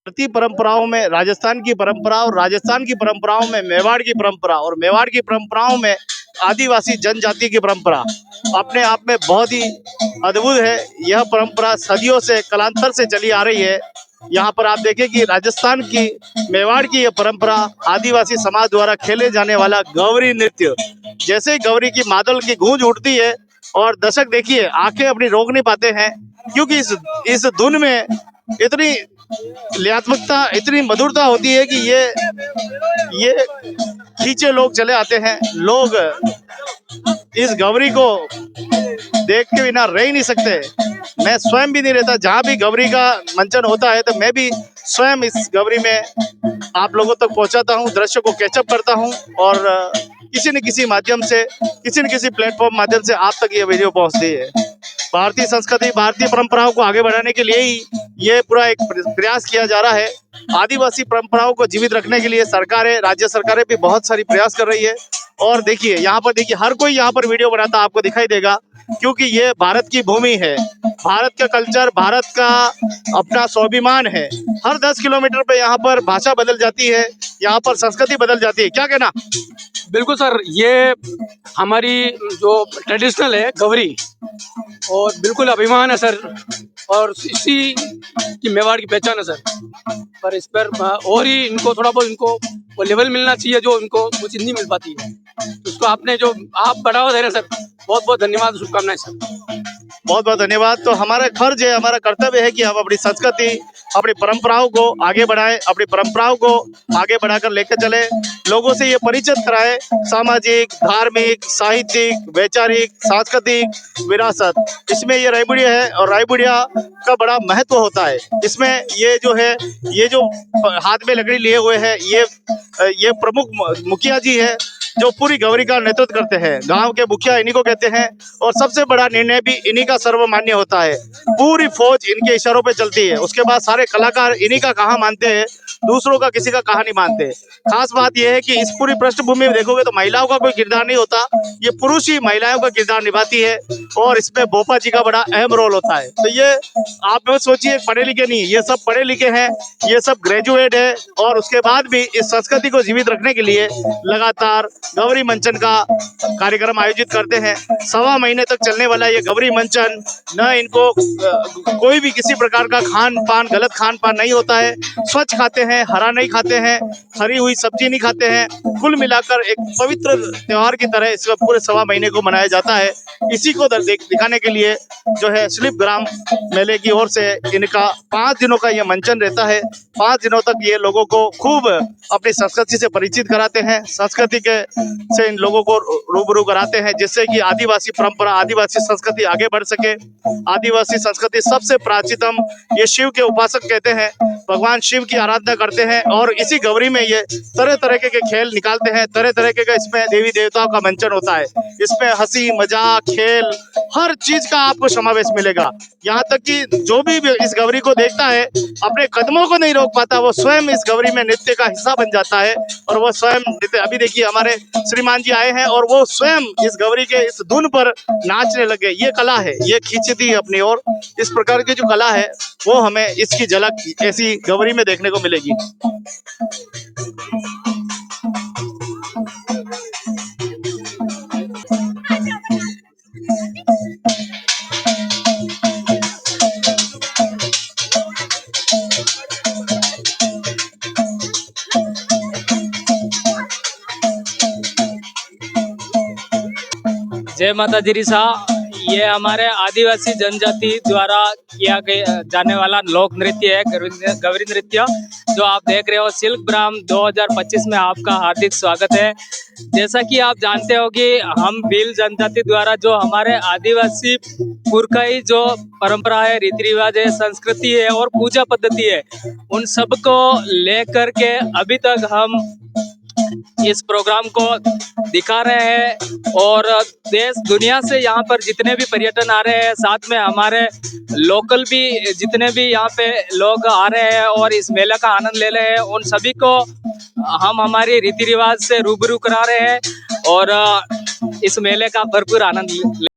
भारतीय परंपराओं में राजस्थान की परंपरा और राजस्थान की परंपराओं में मेवाड़ की परंपरा और मेवाड़ की परंपराओं में आदिवासी जनजाति की परंपरा अपने आप में बहुत ही अद्भुत है। यह परंपरा सदियों से कालांतर से चली आ रही है। यहाँ पर आप देखें कि राजस्थान की मेवाड़ की यह परंपरा आदिवासी समाज द्वारा खेले जाने वाला गौरी नृत्य, जैसे गौरी की मादल की गूंज उठती है और दर्शक देखिए आंखें अपनी रोक नहीं पाते हैं, क्योंकि इस धुन में इतनी लियात्मकता, इतनी मधुरता होती है कि ये खींचे लोग चले आते हैं। लोग इस गौरी को देख के बिना रह ही नहीं सकते। मैं स्वयं भी नहीं रहता, जहाँ भी गौरी का मंचन होता है तो मैं भी स्वयं इस गौरी में आप लोगों तक पहुंचाता हूं, दृश्य को कैचअप करता हूं और किसी न किसी माध्यम से, किसी न किसी प्लेटफॉर्म माध्यम से आप तक ये वीडियो पहुंचती है। भारतीय संस्कृति, भारतीय परंपराओं को आगे बढ़ाने के लिए ही ये पूरा एक प्रयास किया जा रहा है। आदिवासी परंपराओं को जीवित रखने के लिए सरकारें, राज्य सरकारें भी बहुत सारी प्रयास कर रही है। और देखिए यहाँ पर, देखिए हर कोई यहाँ पर वीडियो बनाता आपको दिखाई देगा, क्योंकि ये भारत की भूमि है, भारत का कल्चर, भारत का अपना स्वाभिमान है। हर 10 किलोमीटर पे यहाँ पर भाषा बदल जाती है, यहाँ पर संस्कृति बदल जाती है। क्या कहना? बिल्कुल सर, ये हमारी जो ट्रेडिशनल है गौरी, और बिल्कुल अभिमान है सर, और इसी की मेवाड़ की पहचान है सर। पर इस पर और ही इनको थोड़ा बहुत इनको वो लेवल मिलना चाहिए जो इनको वो चीज़ नहीं मिल पाती है। तो उसको आपने जो आप बढ़ावा दे रहे हैं सर, बहुत बहुत धन्यवाद, शुभकामनाएं सर। बहुत बहुत धन्यवाद। तो हमारा फर्ज है, हमारा कर्तव्य है कि हम अपनी संस्कृति, अपनी परंपराओं को आगे बढ़ाएं, अपनी परंपराओं को आगे बढ़ाकर लेकर चले, लोगों से ये परिचित कराएं सामाजिक, धार्मिक, साहित्यिक, वैचारिक, सांस्कृतिक विरासत। इसमें ये रायबुढ़िया है और रायबुढ़िया का बड़ा महत्व होता है। इसमें ये जो है, ये जो हाथ में लकड़ी लिए हुए है, ये प्रमुख मुखिया जी है जो पूरी गौरी का नेतृत्व करते हैं। गांव के मुखिया इन्हीं को कहते हैं और सबसे बड़ा निर्णय भी इन्हीं का सर्वमान्य होता है। पूरी फौज इनके इशारों पे चलती है। उसके बाद सारे कलाकार इन्हीं का कहा मानते हैं, दूसरों का किसी का कहा नहीं मानते। खास बात यह है कि इस पूरी पृष्ठभूमि में देखोगे तो महिलाओं का कोई किरदार नहीं होता, ये पुरुष ही महिलाओं का किरदार निभाती है और इसमें भोपा जी का बड़ा अहम रोल होता है। तो ये आप सोचिए, पढ़े लिखे नहीं, ये सब पढ़े लिखे हैं, ये सब ग्रेजुएट है और उसके बाद भी इस संस्कृति को जीवित रखने के लिए लगातार गौरी मंचन का कार्यक्रम आयोजित करते हैं। 1.25 महीने तक चलने वाला ये गौरी मंचन, न इनको कोई भी किसी प्रकार का खान पान, गलत खान पान नहीं होता है। स्वच्छ खाते हैं, हरा नहीं खाते हैं, हरी हुई सब्जी नहीं खाते हैं। कुल मिलाकर एक पवित्र त्योहार की तरह इस पूरे 1.25 महीने को मनाया जाता है। इसी को दिखाने के लिए जो है शिल्प ग्राम मेले की ओर से इनका 5 दिनों का ये मंचन रहता है। 5 दिनों तक ये लोगों को खूब अपनी संस्कृति से परिचित कराते हैं, संस्कृति के से इन लोगों को रूबरू कराते हैं, जिससे कि आदिवासी परंपरा, आदिवासी संस्कृति आगे बढ़ सके। आदिवासी संस्कृति सबसे प्राचीनतम, ये शिव के उपासक कहते हैं, भगवान शिव की आराधना करते हैं और इसी गौरी में ये तरह तरह के खेल निकालते हैं, तरह तरह के इसमें देवी देवताओं का मंचन होता है। इसमें हंसी मजाक, खेल, हर चीज का आपको समावेश मिलेगा। यहाँ तक कि जो भी इस गौरी को देखता है अपने कदमों को नहीं रोक पाता, वो स्वयं इस गौरी में नृत्य का हिस्सा बन जाता है और वो स्वयं नृत्य, अभी देखिए हमारे श्रीमान जी आए हैं और वो स्वयं इस गौरी के इस धुन पर नाचने लगे। ये कला है, ये खींचती है अपनी ओर। इस प्रकार की जो कला है वो हमें इसकी झलक ऐसी गौरी में देखने को मिलेगी। जय माता जिरिसा। ये हमारे आदिवासी जनजाति द्वारा किया जाने वाला लोक नृत्य है, गौरी नृत्य, जो आप देख रहे हो। शिल्प ग्राम 2025 में आपका हार्दिक स्वागत है। जैसा कि आप जानते हो कि हम भील जनजाति द्वारा जो हमारे आदिवासी पुरखाई जो परंपरा है, रीति रिवाज है, संस्कृति है और पूजा पद्धति है, उन सब को लेकर के अभी तक हम इस प्रोग्राम को दिखा रहे हैं और देश दुनिया से यहाँ पर जितने भी पर्यटन आ रहे हैं, साथ में हमारे लोकल भी जितने भी यहाँ पे लोग आ रहे हैं और इस मेले का आनंद ले रहे हैं, उन सभी को हम हमारी रीति रिवाज से रूबरू करा रहे हैं और इस मेले का भरपूर आनंद ले